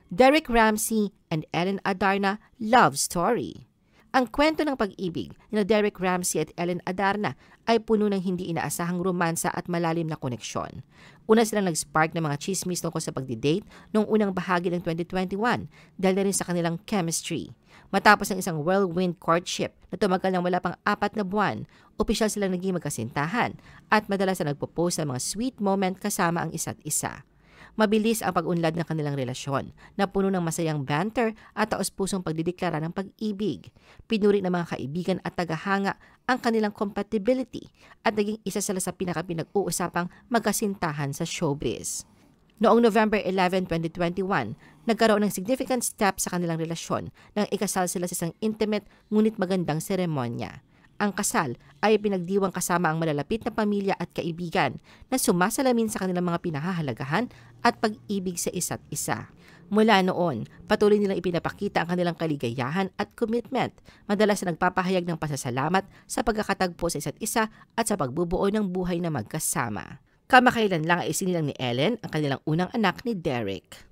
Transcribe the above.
Derek Ramsey and Ellen Adarna Love Story. Ang kwento ng pag-ibig ni Derek Ramsey at Ellen Adarna ay puno ng hindi inaasahang romansa at malalim na koneksyon. Una silang nag-spark ng mga chismis tungkol sa pagdidate noong unang bahagi ng 2021 dahil na rin sa kanilang chemistry. Matapos ng isang whirlwind courtship na tumagal ng wala pang 4 na buwan, opisyal silang naging magkasintahan at madalas na nagpo-post ng mga sweet moment kasama ang isa't isa. Mabilis ang pag-unlad ng kanilang relasyon na puno ng masayang banter at taos-pusong pagdideklara ng pag-ibig. Pinuri ng mga kaibigan at tagahanga ang kanilang compatibility at naging isa sila sa pinaka-pinag-uusapang magkasintahan sa showbiz. Noong November 11, 2021, nagkaroon ng significant step sa kanilang relasyon nang ikasal sila sa isang intimate ngunit magandang seremonya. Ang kasal ay pinagdiwang kasama ang malalapit na pamilya at kaibigan na sumasalamin sa kanilang mga pinahahalagahan at pag-ibig sa isa't isa. Mula noon, patuloy nilang ipinapakita ang kanilang kaligayahan at commitment, madalas na nagpapahayag ng pasasalamat sa pagkakatagpo sa isa't isa at sa pagbubuo ng buhay na magkasama. Kamakailan lang ay isinilang ni Ellen ang kanilang unang anak ni Derek.